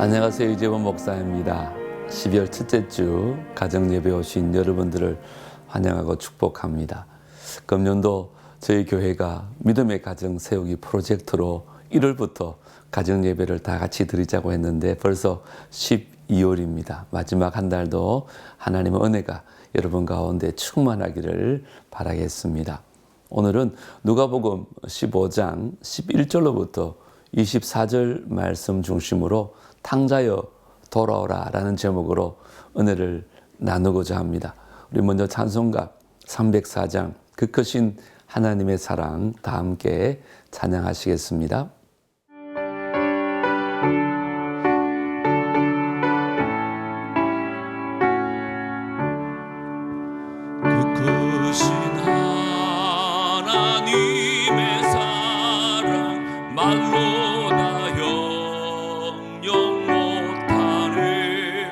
안녕하세요. 이재범 목사입니다. 12월 첫째 주 가정예배 오신 여러분들을 환영하고 축복합니다. 금년도 저희 교회가 믿음의 가정 세우기 프로젝트로 1월부터 가정예배를 다 같이 드리자고 했는데 벌써 12월입니다. 마지막 한 달도 하나님의 은혜가 여러분 가운데 충만하기를 바라겠습니다. 오늘은 누가복음 15장 11절로부터 24절 말씀 중심으로 탕자여 돌아오라 라는 제목으로 은혜를 나누고자 합니다. 우리 먼저 찬송가 304장 그 크신 하나님의 사랑 다 함께 찬양하시겠습니다. 그 크신 하나님의 사랑 말로 다 형용 못하네.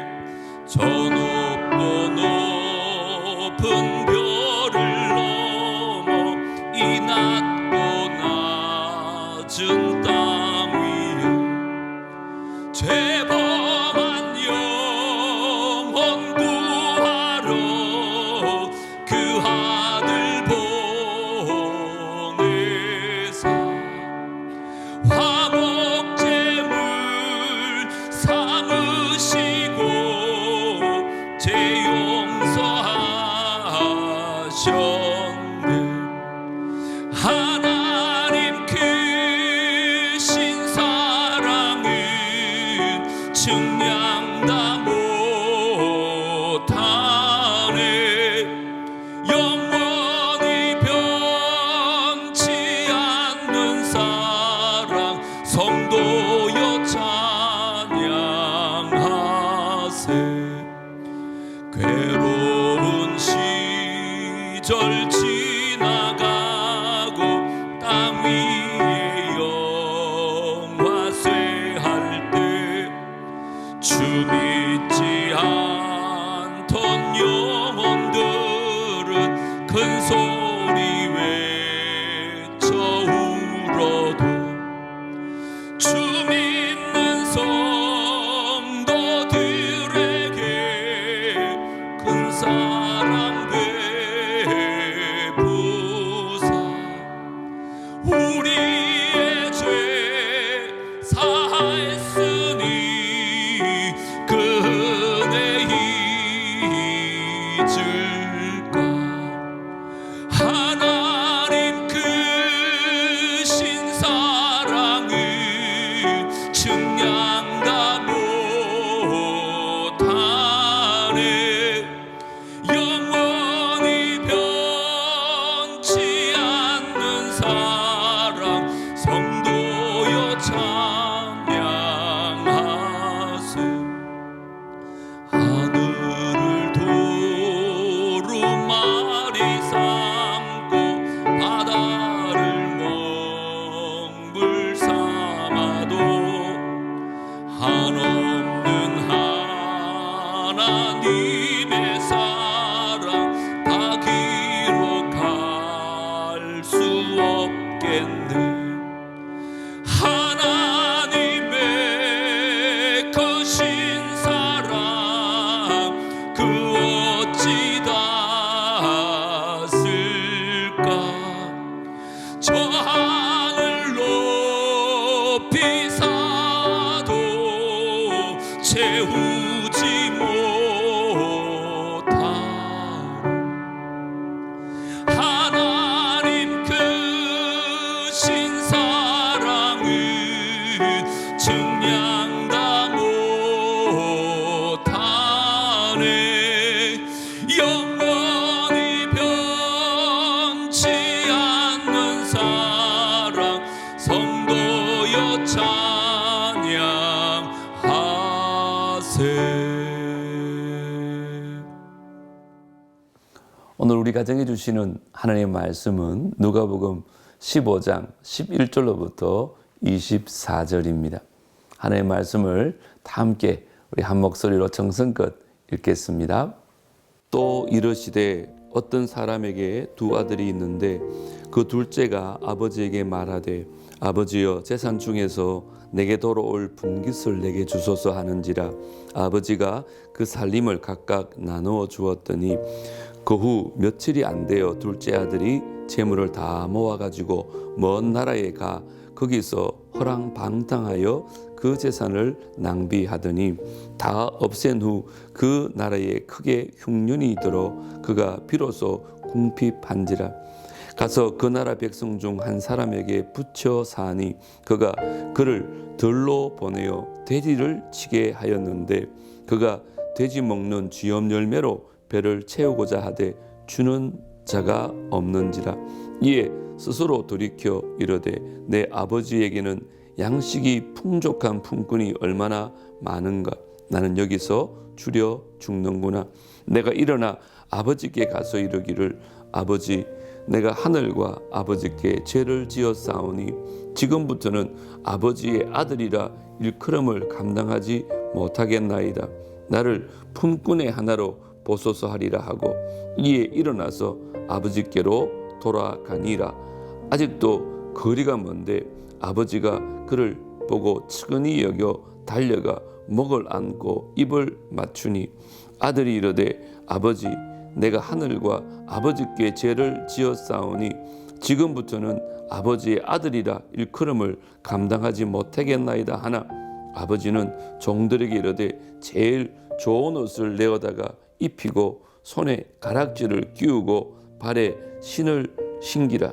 저 높고 높은 별을 넘어 이 낮고 낮은 땅 위에 죄범한 영혼 구하러 그 아들 보내사 화목제물 삼으시고 죄 용서하셨네. 하나님 크신 사랑은 증량 다 못하네. 영원히 변치 않는 사랑 성도여 찬양하세. 괴로운 시절 지나가고 땅 위에 영화쇠 할 때 주 믿지 않던 영혼들은 큰 소리 외쳐 울어도 주 믿는 성도들에게 큰 사랑 베푸사 우리의 죄 사했으니 그 은혜 잊을까. 하나님 크신 사랑은 증량 다 못하네. 영원히 변치 않는 사랑 성도여 찬양하세. 하늘을 도루마리 삼고 바다를 먹물 삼아도 한없는 하나님의 사랑 다 기록할 수 없겠네. 하나님의 크신 사랑 그 어찌 다 쓸까. 저 하늘 높이 사도 채우지 못하네. 하나님 크신 사랑은 증량 다 못하네. 영원히 변치 않는 사랑 성도여 찬양하세. 오늘 우리 가정에 주시는 하나님의 말씀은 누가복음 15장 11절로부터 24절입니다. 하나님의 말씀을 다 함께 우리 한 목소리로 정성껏 읽겠습니다. 또 이르시되 어떤 사람에게 두 아들이 있는데 그 둘째가 아버지에게 말하되 아버지여 재산 중에서 내게 돌아올 분깃을 내게 주소서 하는지라. 아버지가 그 살림을 각각 나누어 주었더니 그 후 며칠이 안 되어 둘째 아들이 재물을 다 모아가지고 먼 나라에 가 거기서 허랑방탕하여 그 재산을 낭비하더니 다 없앤 후 그 나라에 크게 흉년이 들어 그가 비로소 궁핍한지라. 가서 그 나라 백성 중 한 사람에게 붙여 사니 그가 그를 들로 보내어 돼지를 치게 하였는데 그가 돼지 먹는 쥐염 열매로 배를 채우고자 하되 주는 자가 없는지라. 이에 스스로 돌이켜 이르되 내 아버지에게는 양식이 풍족한 품꾼이 얼마나 많은가. 나는 여기서 주려 죽는구나. 내가 일어나 아버지께 가서 이르기를 아버지 내가 하늘과 아버지께 죄를 지었사오니 지금부터는 아버지의 아들이라 일컬음을 감당하지 못하겠나이다. 나를 품꾼의 하나로 보소서 하리라 하고 이에 일어나서 아버지께로 돌아가니라. 아직도 거리가 먼데 아버지가 그를 보고 측은히 여겨 달려가 목을 안고 입을 맞추니 아들이 이르되 아버지 내가 하늘과 아버지께 죄를 지었사오니 지금부터는 아버지의 아들이라 일컬음을 감당하지 못하겠나이다 하나 아버지는 종들에게 이르되 제일 좋은 옷을 내어다가 입히고 손에 가락지를 끼우고 발에 신을 신기라.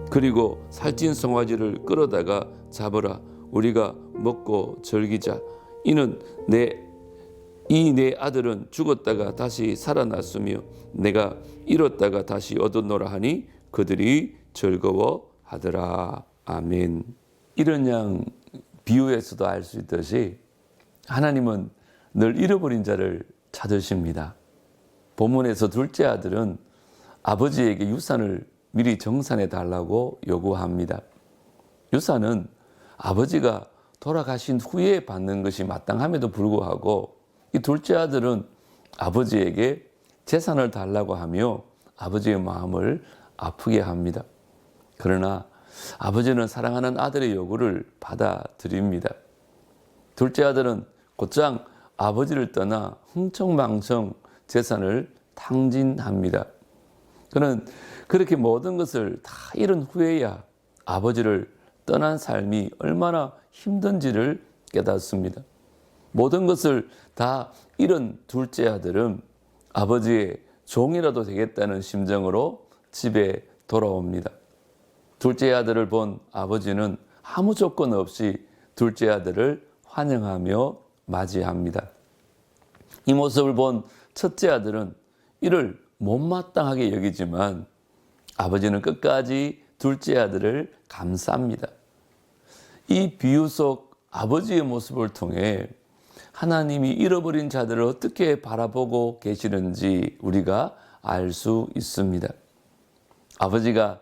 그리고 살찐 송아지를 끌어다가 잡으라. 우리가 먹고 즐기자. 이는 내 아들은 죽었다가 다시 살아났으며 내가 잃었다가 다시 얻었노라 하니 그들이 즐거워하더라. 아멘. 이런 양 비유에서도 알 수 있듯이 하나님은 늘 잃어버린 자를 찾으십니다. 본문에서 둘째 아들은 아버지에게 유산을 미리 정산해 달라고 요구합니다. 유산은 아버지가 돌아가신 후에 받는 것이 마땅함에도 불구하고 이 둘째 아들은 아버지에게 재산을 달라고 하며 아버지의 마음을 아프게 합니다. 그러나 아버지는 사랑하는 아들의 요구를 받아들입니다. 둘째 아들은 곧장 아버지를 떠나 흥청망청 재산을 탕진합니다. 그는 그렇게 모든 것을 다 잃은 후에야 아버지를 떠난 삶이 얼마나 힘든지를 깨닫습니다. 모든 것을 다 잃은 둘째 아들은 아버지의 종이라도 되겠다는 심정으로 집에 돌아옵니다. 둘째 아들을 본 아버지는 아무 조건 없이 둘째 아들을 환영하며 맞이합니다. 이 모습을 본 첫째 아들은 이를 못마땅하게 여기지만 아버지는 끝까지 둘째 아들을 감쌉니다. 이 비유 속 아버지의 모습을 통해 하나님이 잃어버린 자들을 어떻게 바라보고 계시는지 우리가 알 수 있습니다. 아버지가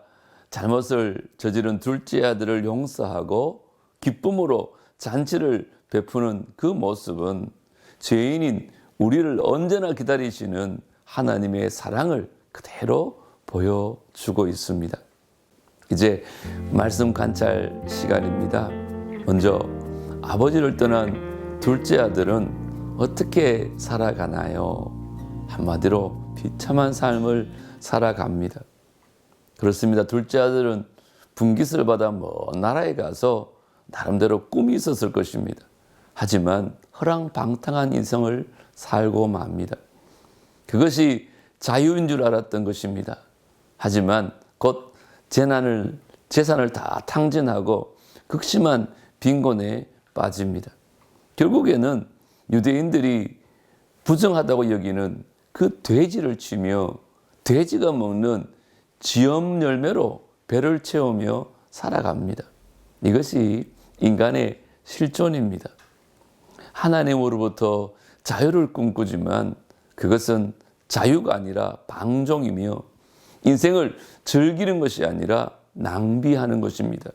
잘못을 저지른 둘째 아들을 용서하고 기쁨으로 잔치를 베푸는 그 모습은 죄인인 우리를 언제나 기다리시는 하나님의 사랑을 그대로 보여주고 있습니다. 이제 말씀 관찰 시간입니다. 먼저 아버지를 떠난 둘째 아들은 어떻게 살아가나요? 한마디로 비참한 삶을 살아갑니다. 그렇습니다. 둘째 아들은 분깃을 받아 먼 나라에 가서 나름대로 꿈이 있었을 것입니다. 하지만 허랑방탕한 인생을 살고 맙니다. 그것이 자유인 줄 알았던 것입니다. 하지만 곧 재산을 다 탕진하고 극심한 빈곤에 빠집니다. 결국에는 유대인들이 부정하다고 여기는 그 돼지를 치며 돼지가 먹는 쥐염 열매로 배를 채우며 살아갑니다. 이것이 인간의 실존입니다. 하나님으로부터 자유를 꿈꾸지만 그것은 자유가 아니라 방종이며 인생을 즐기는 것이 아니라 낭비하는 것입니다.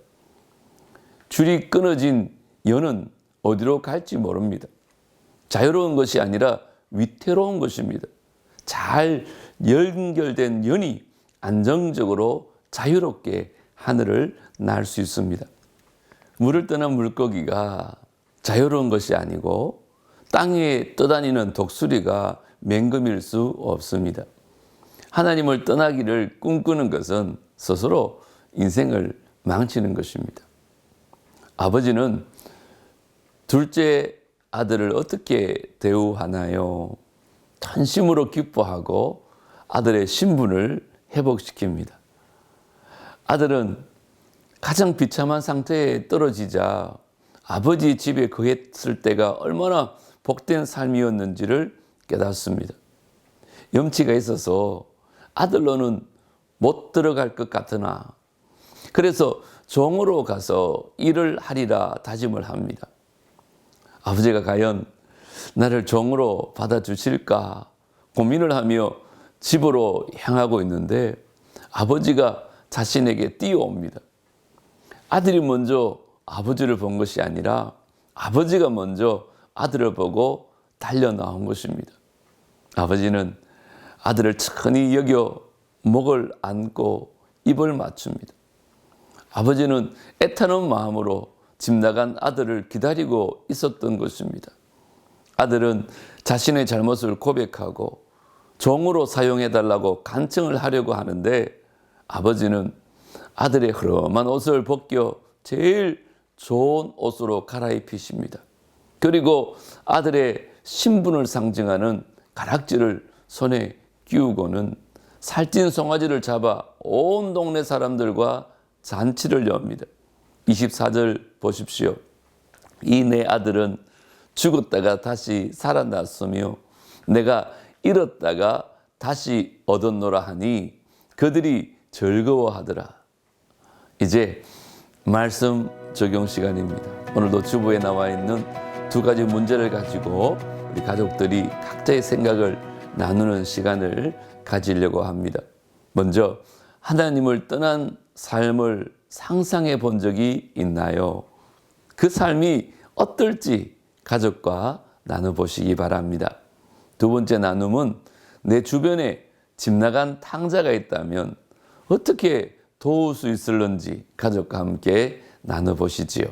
줄이 끊어진 연은 어디로 갈지 모릅니다. 자유로운 것이 아니라 위태로운 것입니다. 잘 연결된 연이 안정적으로 자유롭게 하늘을 날 수 있습니다. 물을 떠난 물고기가 자유로운 것이 아니고 땅에 떠다니는 독수리가 맹금일 수 없습니다. 하나님을 떠나기를 꿈꾸는 것은 스스로 인생을 망치는 것입니다. 아버지는 둘째 아들을 어떻게 대우하나요? 전심으로 기뻐하고 아들의 신분을 회복시킵니다. 아들은 가장 비참한 상태에 떨어지자 아버지 집에 거했을 때가 얼마나 복된 삶이었는지를 깨닫습니다. 염치가 있어서 아들로는 못 들어갈 것 같으나 그래서 종으로 가서 일을 하리라 다짐을 합니다. 아버지가 과연 나를 종으로 받아주실까 고민을 하며 집으로 향하고 있는데 아버지가 자신에게 뛰어옵니다. 아들이 먼저 아버지를 본 것이 아니라 아버지가 먼저 아들을 보고 달려 나온 것입니다. 아버지는 아들을 천히 여겨 목을 안고 입을 맞춥니다. 아버지는 애타는 마음으로 집 나간 아들을 기다리고 있었던 것입니다. 아들은 자신의 잘못을 고백하고 종으로 사용해달라고 간청을 하려고 하는데 아버지는 아들의 흐름한 옷을 벗겨 제일 좋은 옷으로 갈아입히십니다. 그리고 아들의 신분을 상징하는 가락지를 손에 끼우고는 살찐 송아지를 잡아 온 동네 사람들과 잔치를 엽니다. 24절 보십시오. 이 내 아들은 죽었다가 다시 살아났으며 내가 잃었다가 다시 얻었노라 하니 그들이 즐거워하더라. 이제 말씀 적용 시간입니다. 오늘도 주보에 나와 있는 두 가지 문제를 가지고 우리 가족들이 각자의 생각을 나누는 시간을 가지려고 합니다. 먼저 하나님을 떠난 삶을 상상해 본 적이 있나요? 그 삶이 어떨지 가족과 나눠보시기 바랍니다. 두 번째 나눔은 내 주변에 집 나간 탕자가 있다면 어떻게 도울 수 있을는지 가족과 함께 나눠보시지요.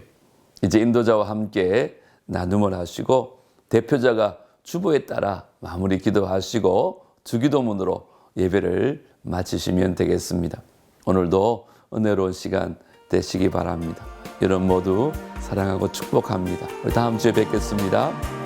이제 인도자와 함께 나눔을 하시고 대표자가 주보에 따라 마무리 기도하시고 주기도문으로 예배를 마치시면 되겠습니다. 오늘도 은혜로운 시간 되시기 바랍니다. 여러분 모두 사랑하고 축복합니다. 우리 다음 주에 뵙겠습니다.